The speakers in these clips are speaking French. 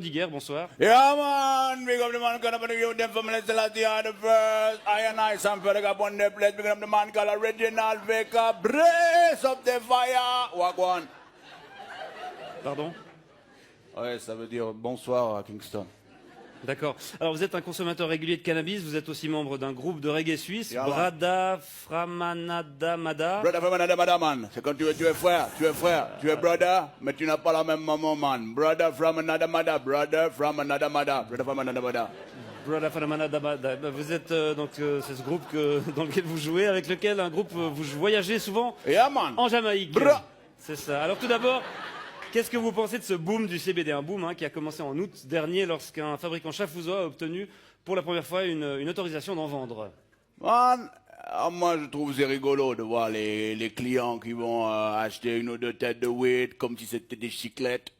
Diguer, bonsoir. Yeah, man. Big up the man, gonna be you, them from Celestia are the first. I and I, some fella got one the place. Big up the man called Original Vega. Brace up the fire. Wagwan. Pardon? Ouais, ça veut dire bonsoir à Kingston. D'accord. Alors vous êtes un consommateur régulier de cannabis, vous êtes aussi membre d'un groupe de reggae suisse, Yeah, Brada Framanada Mada. Brother from another mother, man. C'est quand tu es frère, tu es brother, mais tu n'as pas la même maman, man. Brother from another mother, brother from another mother, brother from another mother. Brada Framanada Mada. Vous êtes c'est ce groupe dans lequel vous jouez, avec lequel vous voyagez souvent Yeah, man. en Jamaïque. Bra. C'est ça. Alors tout d'abord, qu'est-ce que vous pensez de ce boom du CBD? Un boom qui a commencé en août dernier lorsqu'un fabricant chafouzois a obtenu pour la première fois une autorisation d'en vendre. Man, moi je trouve c'est rigolo de voir les clients qui vont acheter une ou deux têtes de weed comme si c'était des chiclettes.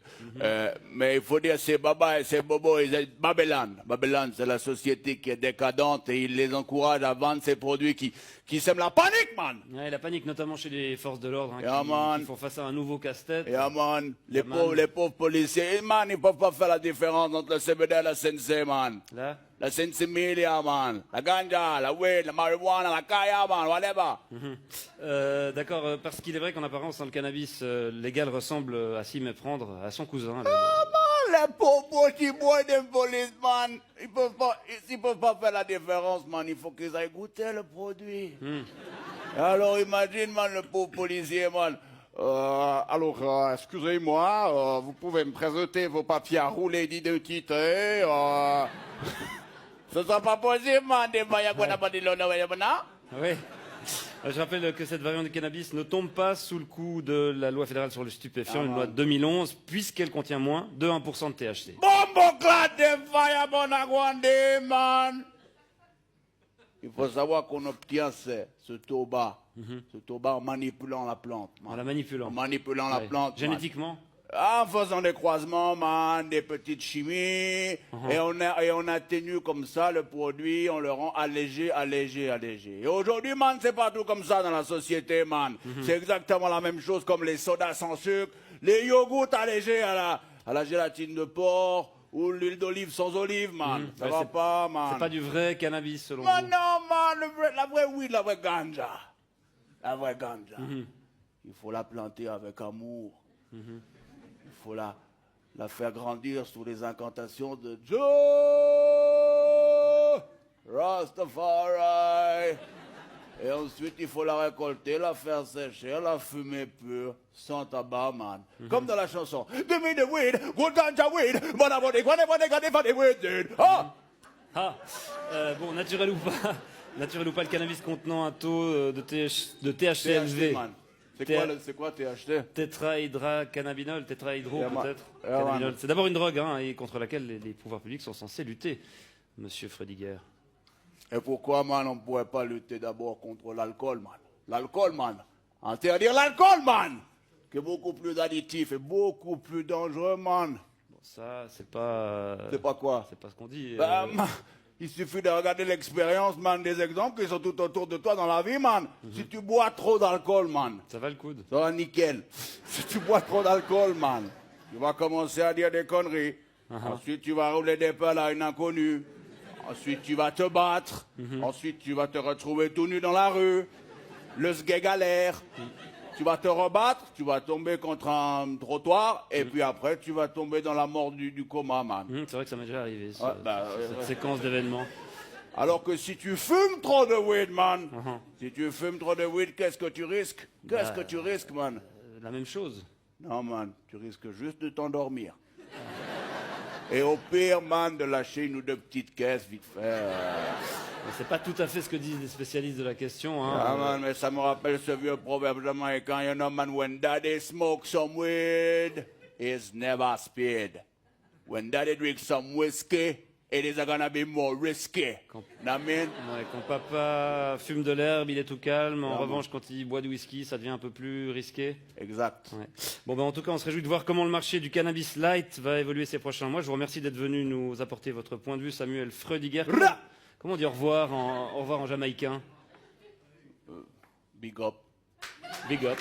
Mais il faut dire c'est Baba et c'est Bobo et c'est Babylone. Babylone, c'est la société qui est décadente et il les encourage à vendre ces produits qui sèment la panique, man. Ouais, la panique, notamment chez les forces de l'ordre, Yeah, qui font face à un nouveau casse-tête. Yeah, man. Yeah, Les pauvres policiers, man, ils peuvent pas faire la différence entre le CBD et la CNC, man. Là. La sensimilia, man. La ganja, la weed, la marijuana, la kaya, man, whatever. D'accord, parce qu'il est vrai qu'en apparence, le cannabis légal ressemble à s'y méprendre à son cousin. Les pauvres qui boivent des polices, man. Ils peuvent pas faire la différence, man. Il faut qu'ils aillent goûter le produit. Alors imagine, man, le pauvre policier, man. Excusez-moi, vous pouvez me présenter vos papiers à rouler d'identité. Ce sera pas possible, man. Oui. Je rappelle que cette variante du cannabis ne tombe pas sous le coup de la loi fédérale sur le stupéfiant, une loi de 2011, puisqu'elle contient moins de 1% de THC. Bombo clad de fire, bonagwande, man. Il faut savoir qu'on obtient ce tabac en manipulant la plante. Man. En la manipulant. En manipulant la plante. Génétiquement. En faisant des croisements, man, des petites chimies, et on atténue comme ça le produit, on le rend allégé. Et aujourd'hui, man, c'est partout comme ça dans la société, man. C'est exactement la même chose comme les sodas sans sucre, les yogourts allégés à la gélatine de porc, ou l'huile d'olive sans olive, man. Ça va pas, man. C'est pas du vrai cannabis, selon vous. Non, man, la vraie weed, la vraie ganja. La vraie ganja. Il faut la planter avec amour. Il faut la faire grandir sous les incantations de Joe Rastafari. Et ensuite, il faut la récolter, la faire sécher, la fumer pure, sans tabac, man. Comme dans la chanson. Give me the weed, good ganja weed, but I want it, whatever they got it for the weed, dude. Bon, naturel ou pas, le cannabis contenant un taux de THC élevé. C'est quoi THC? Tétrahydrocannabinol, tétrahydro peut-être. Yeah, Cannabinol. C'est d'abord une drogue et contre laquelle les pouvoirs publics sont censés lutter, monsieur Frediger. Et pourquoi, man, on ne pourrait pas lutter d'abord contre l'alcool, man? L'alcool, man. Interdire l'alcool, man, qui est beaucoup plus additif et beaucoup plus dangereux, man. Bon, ça, c'est pas... C'est pas quoi? C'est pas ce qu'on dit. Il suffit de regarder l'expérience, man, des exemples qui sont tout autour de toi dans la vie, man. Si tu bois trop d'alcool, man, Ça va le coude. ça va nickel. Si tu bois trop d'alcool, man, tu vas commencer à dire des conneries. Ensuite, tu vas rouler des pelles à une inconnue. Ensuite, tu vas te battre. Ensuite, tu vas te retrouver tout nu dans la rue. Le sgeg galère. Tu vas te rebattre, tu vas tomber contre un trottoir, et puis après, tu vas tomber dans la mort du coma, man. C'est vrai que ça m'est déjà arrivé, cette Ouais. séquence d'événements. Alors que si tu fumes trop de weed, man, si tu fumes trop de weed, qu'est-ce que tu risques? Qu'est-ce que tu risques, man? La même chose. Non, man, tu risques juste de t'endormir. Et au pire, man, de lâcher une ou deux petites caisses, vite fait. C'est pas tout à fait ce que disent les spécialistes de la question. Ah, man, mais ça me rappelle ce vieux proverbe jamaïcain, you know, man, when daddy smokes some weed, he's never spared. When daddy drinks some whiskey, it is gonna be more risky. Quand papa fume de l'herbe, il est tout calme. En revanche, quand il boit du whisky, ça devient un peu plus risqué. Exact. Ouais. Bon, en tout cas, on se réjouit de voir comment le marché du cannabis light va évoluer ces prochains mois. Je vous remercie d'être venu nous apporter votre point de vue, Samuel Frediger. Comment on dit au revoir en jamaïcain? Big up. Big up.